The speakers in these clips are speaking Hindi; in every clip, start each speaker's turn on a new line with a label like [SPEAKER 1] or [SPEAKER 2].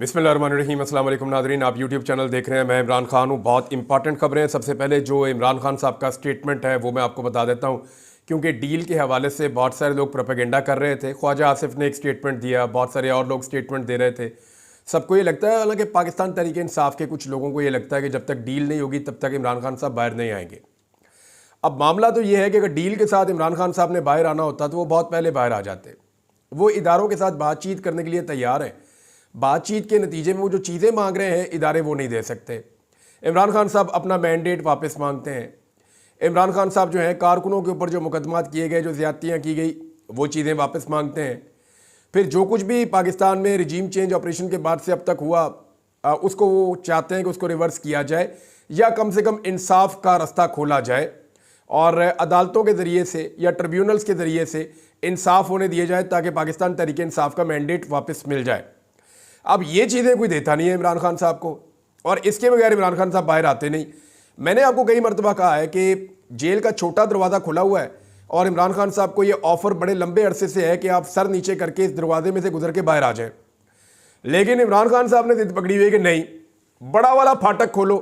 [SPEAKER 1] बिस्मिल्लाहिर्रहमानिर्रहीम। अस्सलाम वालेकुम नाज़रीन, आप यूट्यूब चैनल देख रहे हैं। मैं इमरान खान हूँ। बहुत इंपॉर्टेंट खबरें हैं। सबसे पहले जो इमरान खान साहब का स्टेटमेंट है वो मैं आपको बता देता हूँ, क्योंकि डील के हवाले से बहुत सारे लोग प्रोपेगेंडा कर रहे थे। ख्वाजा आसिफ ने एक स्टेटमेंट दिया, बहुत सारे और लोग स्टेटमेंट दे रहे थे। सबको ये लगता है, हालांकि पाकिस्तान तहरीक इंसाफ के कुछ लोगों को ये लगता है कि जब तक डील नहीं होगी तब तक इमरान खान साहब बाहर नहीं आएंगे। अब मामला तो ये है कि अगर डील के साथ इमरान खान साहब ने बाहर आना होता तो वो बहुत पहले बाहर आ जाते। वो इदारों के साथ बातचीत करने के लिए तैयार हैं। बातचीत के नतीजे में वो जो चीज़ें मांग रहे हैं इदारे वो नहीं दे सकते। इमरान खान साहब अपना मैंडेट वापस मांगते हैं। इमरान खान साहब जो हैं कारकुनों के ऊपर जो मुकदमात किए गए, जो ज़्यादतियाँ की गई, वो चीज़ें वापस मांगते हैं। फिर जो कुछ भी पाकिस्तान में रिजीम चेंज ऑपरेशन के बाद से अब तक हुआ, उसको वो चाहते हैं कि उसको रिवर्स किया जाए या कम से कम इंसाफ का रास्ता खोला जाए और अदालतों के ज़रिए से या ट्रिब्यूनल्स के ज़रिए से इंसाफ होने दिए जाए ताकि पाकिस्तान तहरीक इंसाफ का मैंडेट वापस मिल जाए। अब ये चीज़ें कोई देता नहीं है इमरान खान साहब को, और इसके बगैर इमरान खान साहब बाहर आते नहीं। मैंने आपको कई मरतबा कहा है कि जेल का छोटा दरवाज़ा खुला हुआ है और इमरान खान साहब को ये ऑफ़र बड़े लंबे अरसे से है कि आप सर नीचे करके इस दरवाजे में से गुजर के बाहर आ जाएं। लेकिन इमरान खान साहब ने जिद पकड़ी हुई है कि नहीं, बड़ा वाला फाटक खोलो,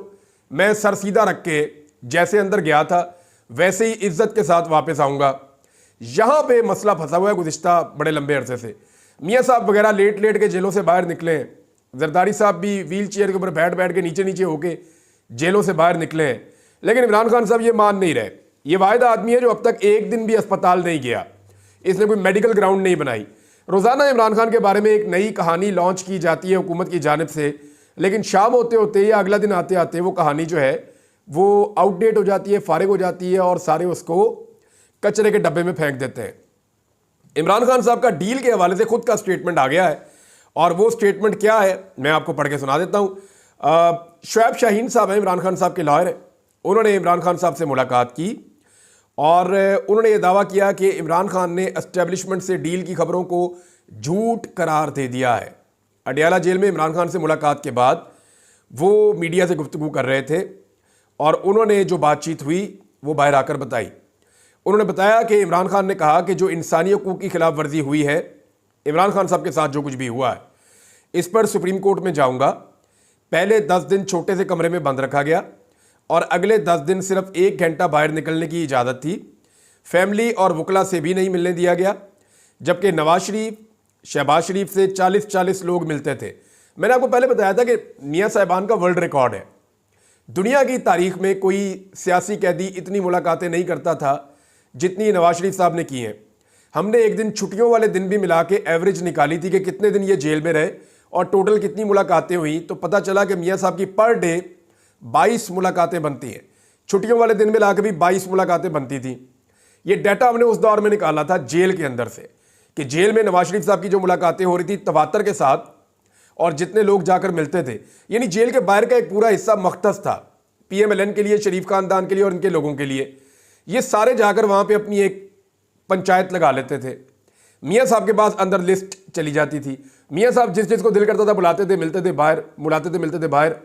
[SPEAKER 1] मैं सर सीधा रख के जैसे अंदर गया था वैसे ही इज्जत के साथ वापस आऊँगा। यहाँ पे मसला फंसा हुआ है गुज़िश्ता बड़े लंबे अरसे से। मियाँ साहब वगैरह लेट लेट के जेलों से बाहर निकले हैं। जरदारी साहब भी व्हील चेयर के ऊपर बैठ बैठ के नीचे नीचे होके जेलों से बाहर निकले हैं। लेकिन इमरान खान साहब ये मान नहीं रहे। ये वाहिदा आदमी है जो अब तक एक दिन भी अस्पताल नहीं गया, इसने कोई मेडिकल ग्राउंड नहीं बनाई। रोज़ाना इमरान खान के बारे में एक नई कहानी लॉन्च की जाती है हुकूमत की जानिब से, लेकिन शाम होते होते या अगला दिन आते आते वो कहानी जो है वो आउटडेट हो जाती है, फारिग हो जाती है और सारे उसको कचरे के डब्बे में फेंक देते हैं। इमरान खान साहब का डील के हवाले से खुद का स्टेटमेंट आ गया है, और वो स्टेटमेंट क्या है मैं आपको पढ़ के सुना देता हूँ। शुएब शाहीन साहब हैं, इमरान खान साहब के लॉयर हैं। उन्होंने इमरान खान साहब से मुलाकात की और उन्होंने ये दावा किया कि इमरान खान ने एस्टेब्लिशमेंट से डील की खबरों को झूठ करार दे दिया है। अडियाला जेल में इमरान खान से मुलाकात के बाद वो मीडिया से गुफ्तगू कर रहे थे और उन्होंने जो बातचीत हुई वो बाहर आकर बताई। उन्होंने बताया कि इमरान खान ने कहा कि जो इंसानी हकूक़ की खिलाफ वर्जी हुई है, इमरान खान साहब के साथ जो कुछ भी हुआ है, इस पर सुप्रीम कोर्ट में जाऊंगा। पहले 10 दिन छोटे से कमरे में बंद रखा गया और अगले 10 दिन सिर्फ 1 घंटा बाहर निकलने की इजाज़त थी। फैमिली और वकला से भी नहीं मिलने दिया गया, जबकि नवाज शरीफ, शहबाज शरीफ से 40-40 लोग मिलते थे। मैंने आपको पहले बताया था कि मियाँ साहिबान का वर्ल्ड रिकॉर्ड है। दुनिया की तारीख में कोई सियासी कैदी इतनी मुलाकातें नहीं करता था जितनी नवाज शरीफ साहब ने की हैं। हमने एक दिन छुट्टियों वाले दिन भी मिला के एवरेज निकाली थी कि कितने दिन ये जेल में रहे और टोटल कितनी मुलाकातें हुई, तो पता चला कि मियाँ साहब की पर डे 22 मुलाकातें बनती हैं। छुट्टियों वाले दिन मिला के भी 22 मुलाकातें बनती थी। ये डाटा हमने उस दौर में निकाला था जेल के अंदर से, कि जेल में नवाज शरीफ साहब की जो मुलाकातें हो रही थी तवातर के साथ और जितने लोग जाकर मिलते थे, यानी जेल के बाहर का एक पूरा हिस्सा मख्तस था PMLN के लिए, शरीफ खानदान के लिए और इनके लोगों के लिए। ये सारे जाकर वहाँ पे अपनी एक पंचायत लगा लेते थे। मियाँ साहब के पास अंदर लिस्ट चली जाती थी। मियाँ साहब जिस जिसको दिल करता था बुलाते थे, मिलते थे बाहर, बुलाते थे मिलते थे बाहर।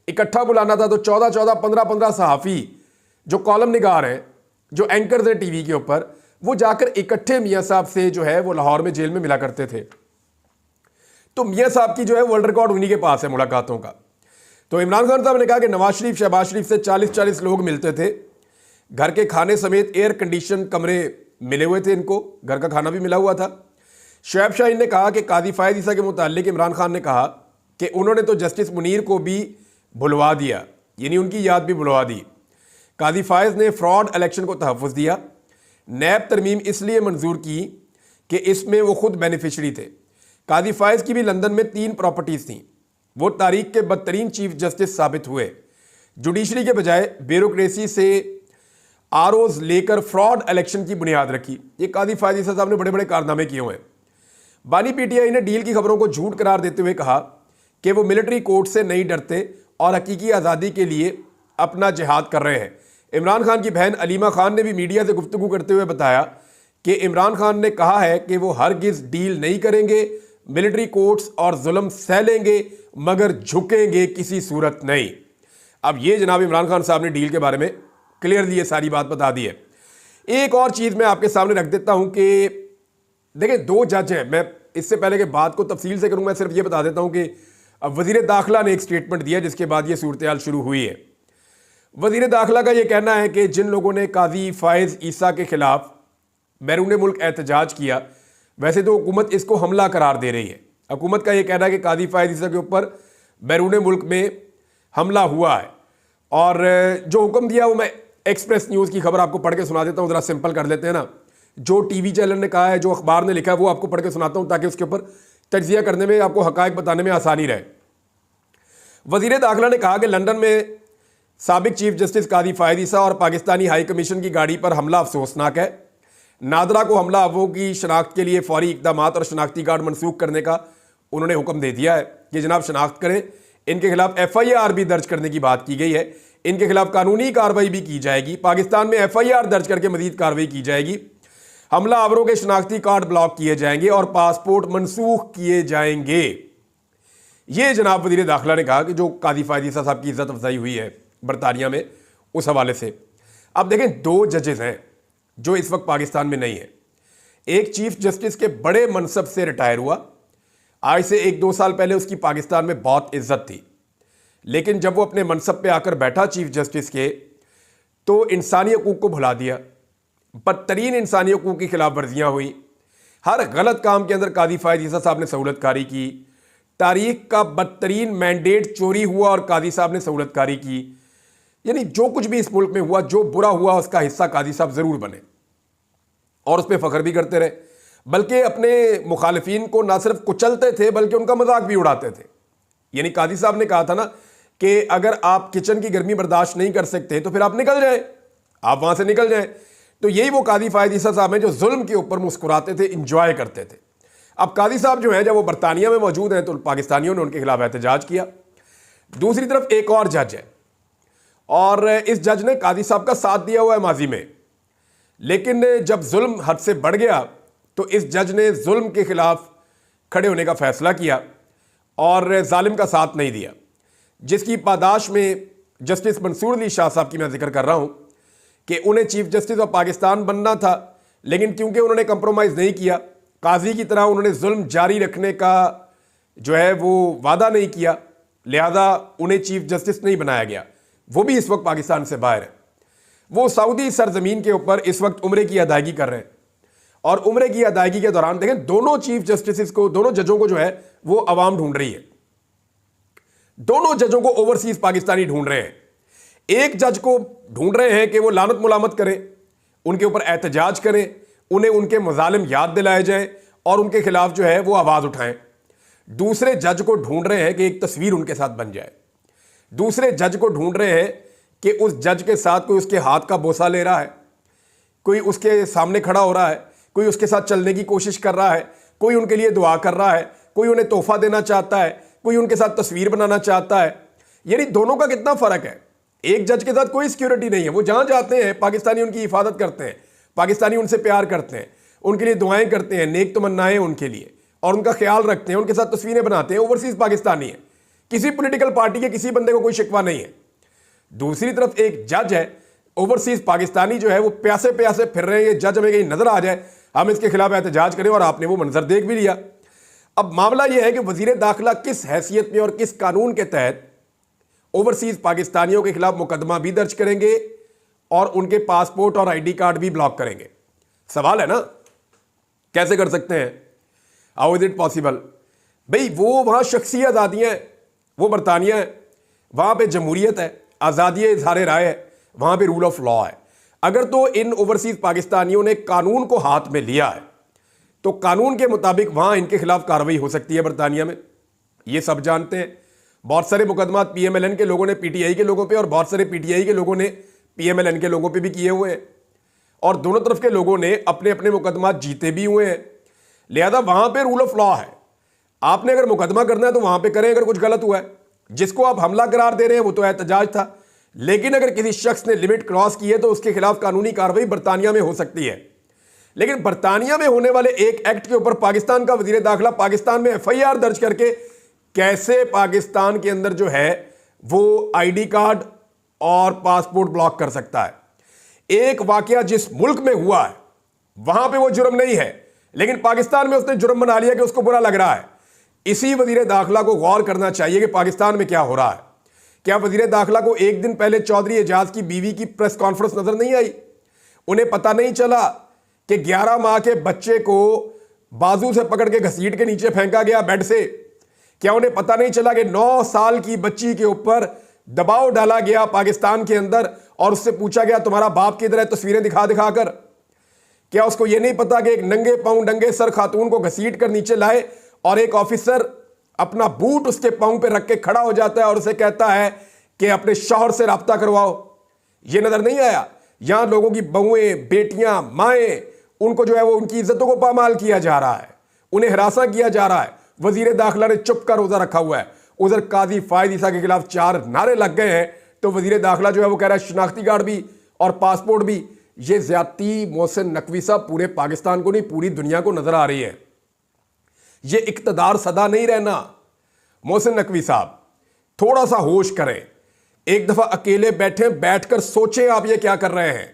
[SPEAKER 1] इकट्ठा बुलाना था तो 14-14, 15-15 सहाफ़ी जो कॉलम निगार हैं, जो एंकर्स हैं टीवी के ऊपर, वो जाकर इकट्ठे मियाँ साहब से जो है वो लाहौर में जेल में मिला करते थे। तो मियाँ साहब की जो है वर्ल्ड रिकॉर्ड उन्हीं के पास है मुलाकातों का। तो इमरान खान साहब ने कहा कि नवाज शरीफ, शहबाज शरीफ से 40-40 लोग मिलते थे। घर के खाने समेत एयर कंडीशन कमरे मिले हुए थे, इनको घर का खाना भी मिला हुआ था। शुएब शाहीन ने कहा कि काजी फायद ईसा के मुताल्लिक इमरान खान ने कहा कि उन्होंने तो जस्टिस मुनीर को भी भुलवा दिया, यानी उनकी याद भी भुलवा दी। काजी फायद ने फ्रॉड इलेक्शन को तहफ़्फ़ुज़ दिया। नैब तरमीम इसलिए मंजूर की कि इसमें वो खुद बेनिफिशरी थे। काजी फायद की भी लंदन में 3 प्रॉपर्टीज़ थीं। वो तारीख के बदतरीन चीफ जस्टिस साबित हुए। जुडिशरी के बजाय ब्यूरोक्रेसी से ROs लेकर फ्रॉड इलेक्शन की बुनियाद रखी। ये काजी फायद ईसा साहब ने बड़े बड़े कारनामे किए हुए हैं। बानी PTI ने डील की खबरों को झूठ करार देते हुए कहा कि वो मिलिट्री कोर्ट से नहीं डरते और हकीकी आज़ादी के लिए अपना जिहाद कर रहे हैं। इमरान खान की बहन अलीमा खान ने भी मीडिया से गुफ्तगू करते हुए बताया कि इमरान खान ने कहा है कि वो हरगिज़ डील नहीं करेंगे, मिलिट्री कोर्ट्स और जुल्म सह लेंगे मगर झुकेंगे किसी सूरत नहीं। अब ये जनाब इमरान खान साहब ने डील के बारे में क्लियरली ये सारी बात बता दी है। एक और चीज़ मैं आपके सामने रख देता हूं कि देखिए 2 जज हैं। मैं इससे पहले कि बात को तफसील से करूं, मैं सिर्फ ये बता देता हूं कि अब वजीर दाखिला ने एक स्टेटमेंट दिया जिसके बाद ये सूरत शुरू हुई है। वजीर दाखिला का ये कहना है कि जिन लोगों ने काजी फायज ईसा के खिलाफ बैरून मुल्क एहतजाज किया, वैसे तो हुकूमत इसको हमला करार दे रही है। हुकूमत का ये कहना है कि काजी फायज ईसा के ऊपर बैरून मुल्क में हमला हुआ है, और जो हुक्म दिया वो मैं एक्सप्रेस न्यूज़ की खबर आपको पढ़ के सुना देता हूँ। ज़रा सिंपल कर लेते हैं ना, जो टीवी चैनल ने कहा है, जो अखबार ने लिखा है, वो आपको पढ़ के सुनाता हूँ ताकि उसके ऊपर तज्जिया करने में, आपको हकायक बताने में आसानी रहे। वजीर दाखिला ने कहा कि लंदन में साबिक चीफ जस्टिस काजी फायद ईसा और पाकिस्तानी हाई कमीशन की गाड़ी पर हमला अफसोसनाक है। नादरा को हमला आवों की शनाख्त के लिए फौरी इकदाम और शनाख्ती कार्ड मनसूख करने का उन्होंने हुक्म दे दिया है कि जनाब शनाख्त करें। इनके खिलाफ FIR भी दर्ज करने की बात की गई है। इनके खिलाफ कानूनी कार्रवाई भी की जाएगी। पाकिस्तान में FIR दर्ज करके मजीद कार्रवाई की जाएगी। हमला आवरों के शनाख्ती कार्ड ब्लॉक किए जाएंगे और पासपोर्ट मनसूख किए जाएंगे। ये जनाब वजीर दाखिला ने कहा कि जो काजी फायद ईसा साहब की इज्जत अफजाई हुई है बरतानिया में, उस हवाले से। अब देखें, 2 जजेस हैं जो इस वक्त पाकिस्तान में नहीं है। एक चीफ जस्टिस के बड़े मनसब से रिटायर हुआ, आज से 1-2 साल पहले उसकी पाकिस्तान में बहुत इज्जत थी, लेकिन जब वो अपने मनसब पे आकर बैठा चीफ जस्टिस के, तो इंसानी हकूक़ को भुला दिया। बदतरीन इंसानी हकूक़ की खिलाफ वर्जियाँ हुई। हर गलत काम के अंदर काजी फायद ईसा साहब ने सहूलतकारी की। तारीख का बदतरीन मैंडेट चोरी हुआ और काजी साहब ने सहूलतकारी की। यानी जो कुछ भी इस मुल्क में हुआ, जो बुरा हुआ, उसका हिस्सा काजी साहब ज़रूर बने और उस पर फ़ख्र भी करते रहे। बल्कि अपने मुखालिफिन को ना सिर्फ कुचलते थे बल्कि उनका मजाक भी उड़ाते थे। यानी काजी साहब ने कहा था ना कि अगर आप किचन की गर्मी बर्दाश्त नहीं कर सकते तो फिर आप निकल जाएं, आप वहाँ से निकल जाएं। तो यही वो काजी फायद ईसा साहब हैं जो जुल्म के ऊपर मुस्कुराते थे, इंजॉय करते थे। अब काजी साहब जो है, जब वो बरतानिया में मौजूद हैं तो पाकिस्तानियों ने उनके खिलाफ एहतजाज किया। दूसरी तरफ एक और जज है और इस जज ने काजी साहब का साथ दिया हुआ है माजी में, लेकिन जब जुल्म हद से बढ़ गया तो इस जज ने जुल्म के खिलाफ खड़े होने का फैसला किया और जालिम का साथ नहीं दिया, जिसकी पादाश में जस्टिस मंसूर अली शाह साहब की मैं जिक्र कर रहा हूं कि उन्हें चीफ जस्टिस ऑफ पाकिस्तान बनना था, लेकिन क्योंकि उन्होंने कंप्रोमाइज़ नहीं किया, काजी की तरह उन्होंने जुल्म जारी रखने का जो है वो वादा नहीं किया, लिहाजा उन्हें चीफ जस्टिस नहीं बनाया गया। वो भी इस वक्त पाकिस्तान से बाहर है। वो सऊदी सरजमीन के ऊपर इस वक्त उम्रे की अदायगी कर रहे हैं और उम्रे की अदायगी के दौरान देखें, दोनों चीफ जस्टिस को, दोनों जजों को जो है वो अवाम ढूंढ रही है। दोनों जजों को ओवरसीज पाकिस्तानी ढूंढ रहे हैं। एक जज को ढूंढ रहे हैं कि वो लानत मुलामत करें, उनके ऊपर एहतजाज करें, उन्हें उनके मजालिम याद दिलाए जाए और उनके खिलाफ जो है वो आवाज़ उठाएं। दूसरे जज को ढूंढ रहे हैं कि एक तस्वीर उनके साथ बन जाए। दूसरे जज को ढूंढ रहे हैं कि उस जज के साथ कोई उसके हाथ का बोसा ले रहा है, कोई उसके सामने खड़ा हो रहा है, कोई उसके साथ चलने की कोशिश कर रहा है, कोई उनके लिए दुआ कर रहा है, कोई उन्हें तोहफा देना चाहता है, कोई उनके साथ तस्वीर बनाना चाहता है। यानी दोनों का कितना फ़र्क है। एक जज के साथ कोई सिक्योरिटी नहीं है, वो जहाँ जाते हैं पाकिस्तानी उनकी हिफाजत करते हैं, पाकिस्तानी उनसे प्यार करते हैं, उनके लिए दुआएं करते हैं, नेक तमन्नाएं उनके लिए, और उनका ख्याल रखते हैं, उनके साथ तस्वीरें बनाते हैं। ओवरसीज पाकिस्तानी है, किसी पॉलिटिकल पार्टी के किसी बंदे को कोई शिकवा नहीं है। दूसरी तरफ एक जज है ओवरसीज पाकिस्तानी जो है वो प्यासे प्यासे फिर रहे हैं, ये जज हमें कहीं नजर आ जाए, हम इसके खिलाफ एहतजाज करें, और आपने वो मंजर देख भी लिया। अब मामला यह है कि वजीर दाखिला किस हैसियत में और किस कानून के तहत ओवरसीज पाकिस्तानियों के खिलाफ मुकदमा भी दर्ज करेंगे और उनके पासपोर्ट और ID कार्ड भी ब्लॉक करेंगे। सवाल है ना, कैसे कर सकते हैं? How is it possible? भाई वो वहाँ शख्सी आज़ादियाँ हैं, वो बरतानिया है, वहाँ पे जमहूरियत है, आज़ादी इजहार राय है, वहाँ पे रूल ऑफ लॉ है। अगर तो इन ओवरसीज पाकिस्तानियों ने कानून को हाथ में लिया है तो कानून के मुताबिक वहाँ इनके खिलाफ कार्रवाई हो सकती है बरतानिया में, ये सब जानते हैं। बहुत सारे मुकदमात PMLN के लोगों ने PTI के लोगों पे और बहुत सारे PTI के लोगों ने PMLN के लोगों पे भी किए हुए हैं, और दोनों तरफ के लोगों ने अपने अपने मुकदमात जीते भी हुए हैं। लिहाजा वहाँ पे रूल ऑफ लॉ है। आपने अगर मुकदमा करना है तो वहाँ पे करें अगर कुछ गलत हुआ है। जिसको आप हमला करार दे रहे हैं वो तो एहतजाज था, लेकिन अगर किसी शख्स ने लिमिट क्रॉस की है तो उसके खिलाफ कानूनी कार्रवाई बरतानिया में हो सकती है। लेकिन बरतानिया में होने वाले एक एक्ट के ऊपर पाकिस्तान का वजीर दाखिला पाकिस्तान में FIR दर्ज करके कैसे पाकिस्तान के अंदर जो है वो ID कार्ड और पासपोर्ट ब्लॉक कर सकता है? एक वाकया जिस मुल्क में हुआ है वहां पे वो जुर्म नहीं है, लेकिन पाकिस्तान में उसने जुर्म बना लिया कि उसको बुरा लग रहा है। इसी वजीर दाखिला को गौर करना चाहिए कि पाकिस्तान में क्या हो रहा है। क्या वजीर दाखिला को एक दिन पहले चौधरी एजाज की बीवी की प्रेस कॉन्फ्रेंस नजर नहीं आई? उन्हें पता नहीं चला कि 11 माह के बच्चे को बाजू से पकड़ के घसीट के नीचे फेंका गया बेड से? क्या उन्हें पता नहीं चला कि 9 साल की बच्ची के ऊपर दबाव डाला गया पाकिस्तान के अंदर और उससे पूछा गया तुम्हारा बाप किधर है, तस्वीरें दिखा दिखा कर? क्या उसको यह नहीं पता कि एक नंगे पांव नंगे सर खातून को घसीट कर नीचे लाए और एक ऑफिसर अपना बूट उसके पांव पे रख के खड़ा हो जाता है और उसे कहता है कि अपने शौहर से राब्ता करवाओ? यह नजर नहीं आया? यहां लोगों की बहुएं, बेटियां, माएं, उनको जो है वो उनकी इज्जतों को पामाल किया जा रहा है, उन्हें हिरासा किया जा रहा है। वजीर दाखिला ने चुप का रोजा रखा हुआ है। उधर काजी फायद ईसा के खिलाफ 4 नारे लग गए हैं तो वजीर दाखिला जो है वो कह रहा है शनाख्ती कार्ड भी और पासपोर्ट भी। ये ज्यादती मोहसिन नकवी साहब पूरे पाकिस्तान को नहीं पूरी दुनिया को नजर आ रही है। ये इक्तदार सदा नहीं रहना। मोहसिन नकवी साहब थोड़ा सा होश करें, एक दफा अकेले बैठकर सोचें आप ये क्या कर रहे हैं।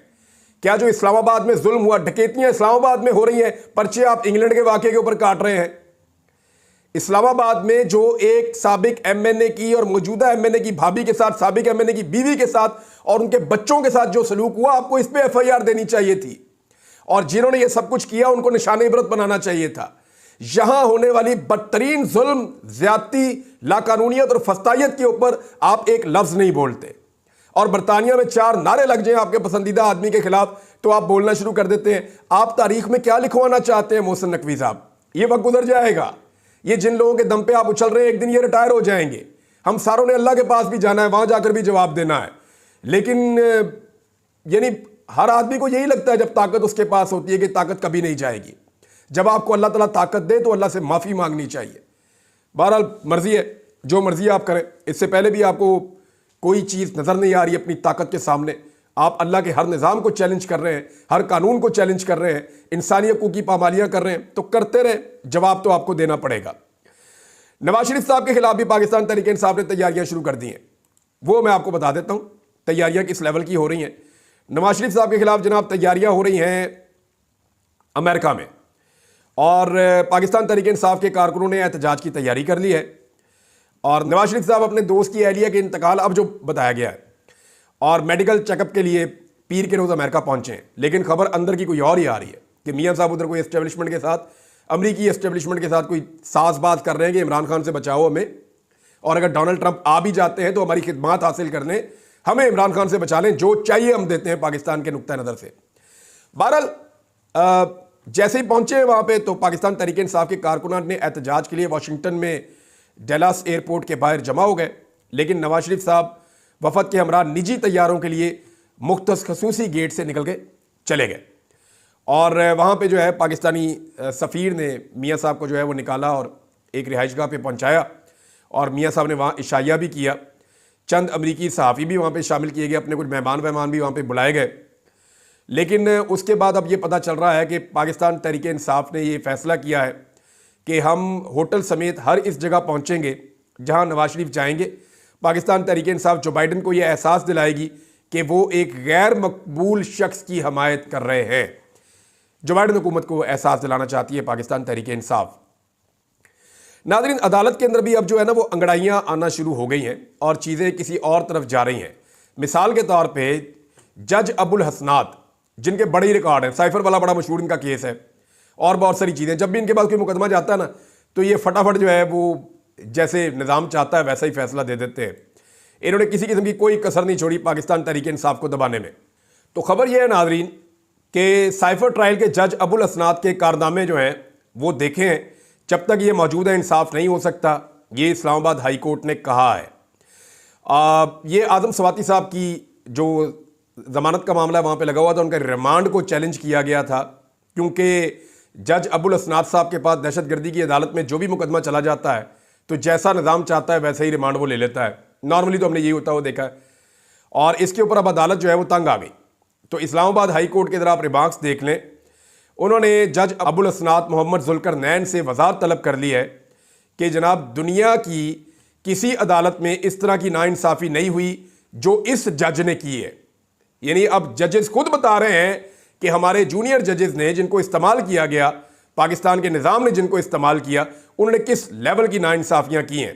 [SPEAKER 1] क्या जो इस्लामाबाद में जुल्म हुआ, डकैतियां इस्लामाबाद में हो रही हैं, पर्चे आप इंग्लैंड के वाकये के ऊपर काट रहे हैं। इस्लामाबाद में जो एक साबिक एमएनए की और मौजूदा एमएनए की भाभी के साथ, साबिक एमएनए की बीवी के साथ और उनके बच्चों के साथ जो सलूक हुआ, आपको इस पे एफआईआर देनी चाहिए थी और जिन्होंने ये सब कुछ किया उनको निशाने इबरत बनाना चाहिए था। यहां होने वाली बदतरीन जुल्म, ज्यादती, लाकानूनियत और फस्तायत के ऊपर आप एक लफ्ज नहीं बोलते और बरतानिया में 4 नारे लग जाएं आपके पसंदीदा आदमी के खिलाफ तो आप बोलना शुरू कर देते हैं। आप तारीख में क्या लिखवाना चाहते हैं मोहसिन नकवी साहब? ये वक्त गुजर जाएगा। ये जिन लोगों के दम पे आप उछल रहे हैं एक दिन ये रिटायर हो जाएंगे। हम सारों ने अल्लाह के पास भी जाना है, वहां जाकर भी जवाब देना है। लेकिन यानी हर आदमी को यही लगता है जब ताकत उसके पास होती है कि ताकत कभी नहीं जाएगी। जब आपको अल्लाह ताला ताकत दे तो अल्लाह से माफी मांगनी चाहिए। बहरहाल मर्जी है, जो मर्जी आप करें। इससे पहले भी आपको कोई चीज नजर नहीं आ रही अपनी ताकत के सामने। आप अल्लाह के हर निज़ाम को चैलेंज कर रहे हैं, हर कानून को चैलेंज कर रहे हैं, इंसानी हकूक़ की पामालियां कर रहे हैं, तो करते रहे, जवाब तो आपको देना पड़ेगा। नवाज शरीफ साहब के खिलाफ भी पाकिस्तान तहरीक इंसाफ ने तैयारियां शुरू कर दी हैं। वो मैं आपको बता देता हूं तैयारियां किस लेवल की हो रही हैं। नवाज शरीफ साहब के खिलाफ जनाब तैयारियां हो रही हैं अमेरिका में और पाकिस्तान तहरीक इंसाफ के कारकुनों ने एहतजाज की तैयारी कर ली है और नवाज शरीफ साहब अपने दोस्त की अहलिया के इंतकाल अब जो बताया गया है और मेडिकल चेकअप के लिए पीर के रोज़ अमेरिका पहुंचे हैं। लेकिन खबर अंदर की कोई और ही आ रही है कि मियां साहब उधर कोई एस्टेब्लिशमेंट के साथ, अमरीकी एस्टेब्लिशमेंट के साथ कोई साजबाज कर रहे हैं कि इमरान खान से बचाओ हमें, और अगर डोनाल्ड ट्रंप आ भी जाते हैं तो हमारी खिदमत हासिल करने, हमें इमरान खान से बचा लें, जो चाहिए हम देते हैं पाकिस्तान के नुक्ता नज़र से। बहरहाल जैसे ही पहुंचे हैं वहां पे तो पाकिस्तान तहरीक इंसाफ के कारकुनान ने एहतजाज के लिए वाशिंगटन में डैलास एयरपोर्ट के बाहर जमा हो गए। लेकिन नवाज शरीफ साहब वफद के हमरा निजी तैयारों के लिए मुख्तस खसूसी गेट से निकल के चले गए और वहाँ पे जो है पाकिस्तानी सफ़ीर ने मियाँ साहब को जो है वो निकाला और एक रिहाइशगाह पे पहुँचाया और मियाँ साहब ने वहाँ इशाया भी किया। चंद अमरीकी सहाफ़ी भी वहाँ पे शामिल किए गए, अपने कुछ मेहमान भी वहाँ पे बुलाए गए। लेकिन उसके बाद अब ये पता चल रहा है कि पाकिस्तान तहरीक इंसाफ ने ये फ़ैसला किया है कि हम होटल समेत हर इस जगह पहुँचेंगे जहाँ नवाज शरीफ जाएंगे। पाकिस्तान तहरीक इंसाफ जो बाइडन को यह एहसास दिलाएगी कि वो एक गैर मकबूल शख्स की हमायत कर रहे हैं। जो बाइडन हुकूमत को एहसास दिलाना चाहती है पाकिस्तान तहरीक इंसाफ। नाज़रीन, अदालत के अंदर भी अब जो है ना वो अंगड़ाइयाँ आना शुरू हो गई हैं और चीज़ें किसी और तरफ जा रही हैं। मिसाल के तौर पे जज अबुल हसनात, जिनके बड़े ही रिकॉर्ड हैं, साइफर वाला बड़ा मशहूर इनका केस है और बहुत सारी चीज़ें, जब भी इनके पास कोई मुकदमा जाता है ना तो ये फटाफट जो है वो जैसे निज़ाम चाहता है वैसा ही फैसला दे देते हैं। इन्होंने किसी किस्म की कोई कसर नहीं छोड़ी पाकिस्तान तहरीक इंसाफ को दबाने में। तो खबर यह है नाज़रीन कि साइफर ट्रायल के जज अबुल हसनात के कारनामे जो हैं वो देखें हैं। जब तक ये मौजूदा इंसाफ नहीं हो सकता, ये इस्लामाबाद हाई कोर्ट ने कहा है। ये आज़म स्वाति साहब की जो ज़मानत का मामला वहाँ पे लगा हुआ था, उनका रिमांड को चैलेंज किया गया था क्योंकि जज अबुल हसनात साहब के पास दहशतगर्दी की अदालत में जो भी मुकदमा चला जाता है तो जैसा निज़ाम चाहता है वैसे ही रिमांड वो ले लेता है। नॉर्मली तो हमने यही होता हुआ देखा है और इसके ऊपर अब अदालत जो है वो तंग आ गई। तो इस्लामाबाद हाई कोर्ट के अंदर आप रिमार्क्स देख लें, उन्होंने जज अबुल हसनात मोहम्मद जुल्करनैन से वज़ाहत तलब कर ली है कि जनाब दुनिया की किसी अदालत में इस तरह की नाइंसाफ़ी नहीं हुई जो इस जज ने की है। यानी अब जजेस खुद बता रहे हैं कि हमारे जूनियर जजेस ने, जिनको इस्तेमाल किया गया, पाकिस्तान के निज़ाम ने जिनको इस्तेमाल किया, उन्होंने किस लेवल की नाइंसाफ़ियाँ की हैं।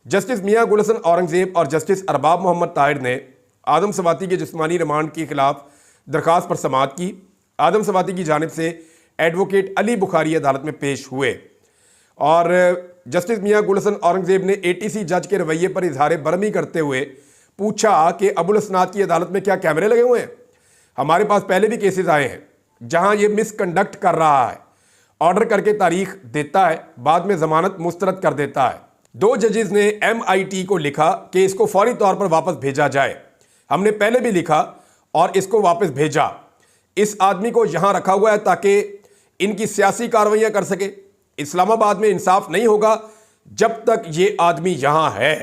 [SPEAKER 1] जस्टिस मियां गुल हसन औरंगज़ेब और जस्टिस अरबाब मोहम्मद ताहिर ने आदम सवाती के जिस्मानी रिमांड के खिलाफ दरख्वास्त पर समाअत की। आदम सवाती की जानिब से एडवोकेट अली बुखारी अदालत में पेश हुए और जस्टिस मियां गुल हसन औरंगज़ेब ने ATC जज के रवैये पर इजहार बरहमी करते हुए पूछा कि अबुल हसनात की अदालत में क्या कैमरे लगे हुए हैं? हमारे पास पहले भी केसेस आए हैं जहां ये मिसकंडक्ट कर रहा है, ऑर्डर करके तारीख देता है, बाद में जमानत मुस्तरद कर देता है। 2 जजेस ने MIT को लिखा कि इसको फौरी तौर पर वापस भेजा जाए। हमने पहले भी लिखा और इसको वापस भेजा। इस आदमी को यहां रखा हुआ है ताकि इनकी सियासी कार्रवाइयां कर सके। इस्लामाबाद में इंसाफ नहीं होगा जब तक ये आदमी यहां है।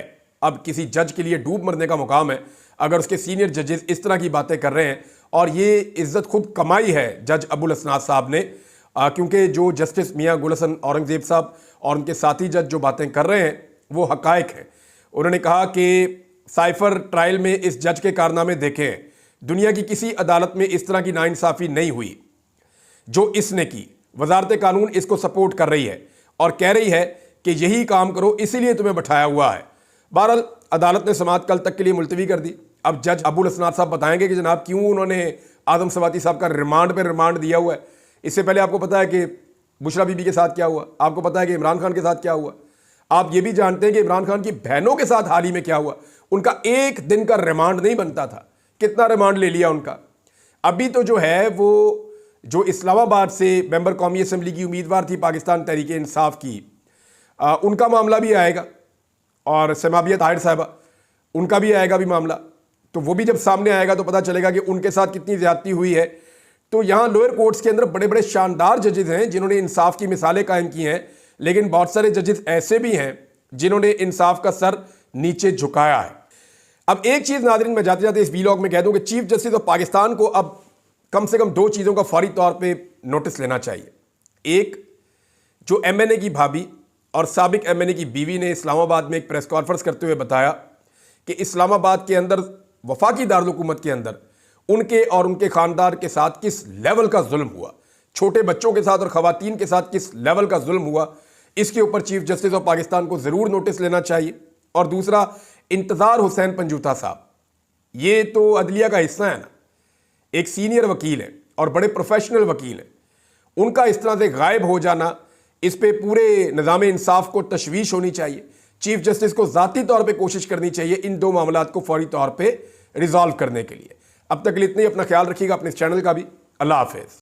[SPEAKER 1] अब किसी जज के लिए डूब मरने का मुकाम है अगर उसके सीनियर जजेस इस तरह की बातें कर रहे हैं, और ये इज्जत खुद कमाई है जज अबुल हसनात साहब ने, क्योंकि जो जस्टिस मियां गुल हसन औरंगज़ेब साहब और उनके साथी जज जो बातें कर रहे हैं वो हकायक हैं। उन्होंने कहा कि साइफर ट्रायल में इस जज के कारनामे देखे हैं, दुनिया की किसी अदालत में इस तरह की नाइंसाफ़ी नहीं हुई जो इसने की। वजारत कानून इसको सपोर्ट कर रही है और कह रही है कि यही काम करो, इसीलिए तुम्हें बैठाया हुआ है। बहरहाल अदालत ने समाअत कल तक के लिए मुलतवी कर दी। अब जज अबुल हसनात साहब बताएंगे कि जनाब क्यों उन्होंने आदम सवाती साहब का रिमांड पे रिमांड दिया हुआ है। इससे पहले आपको पता है कि बुशरा बीबी के साथ क्या हुआ, आपको पता है कि इमरान खान के साथ क्या हुआ, आप ये भी जानते हैं कि इमरान खान की बहनों के साथ हाल ही में क्या हुआ। उनका एक दिन का रिमांड नहीं बनता था, कितना रिमांड ले लिया उनका। अभी तो जो है वो जो इस्लामाबाद से मेंबर कौमी असम्बली की उम्मीदवार थी पाकिस्तान तहरीक इंसाफ की, उनका मामला भी आएगा, और समाबिया ताहिर साहबा उनका भी आएगा भी मामला। तो वो भी जब सामने आएगा तो पता चलेगा कि उनके साथ कितनी ज्यादती हुई है। तो यहाँ लोअर कोर्ट्स के अंदर बड़े बड़े शानदार जजेस हैं जिन्होंने इंसाफ की मिसालें कायम की हैं, लेकिन बहुत सारे जजेस ऐसे भी हैं जिन्होंने इंसाफ का सर नीचे झुकाया है। अब एक चीज़ नाज़रीन मैं जाते जाते इस वीलॉग में कह दूं कि चीफ जस्टिस ऑफ पाकिस्तान को अब कम से कम 2 चीज़ों का फौरी तौर पे नोटिस लेना चाहिए। एक, जो MNA की भाभी और साबिक MNA की बीवी ने इस्लामाबाद में एक प्रेस कॉन्फ्रेंस करते हुए बताया कि इस्लामाबाद के अंदर वफाकी दारुल हुकूमत के अंदर उनके और उनके ख़ानदान के साथ किस लेवल का जुल्म हुआ, छोटे बच्चों के साथ और ख़वातीन के साथ किस लेवल का जुल्म हुआ, इसके ऊपर चीफ जस्टिस ऑफ पाकिस्तान को ज़रूर नोटिस लेना चाहिए। और दूसरा, इंतज़ार हुसैन पंजूता साहब, ये तो अदलिया का हिस्सा है ना, एक सीनियर वकील है और बड़े प्रोफेशनल वकील हैं, उनका इस तरह से गायब हो जाना, इस पे पूरे निज़ाम इंसाफ को तशवीश होनी चाहिए। चीफ जस्टिस को ज़ाती तौर पे कोशिश करनी चाहिए इन 2 मामलात को फौरी तौर पे रिजॉल्व करने के लिए। अब तक के लिए इतनी, अपना ख्याल रखिएगा, अपने इस चैनल का भी। अल्लाह हाफिज़।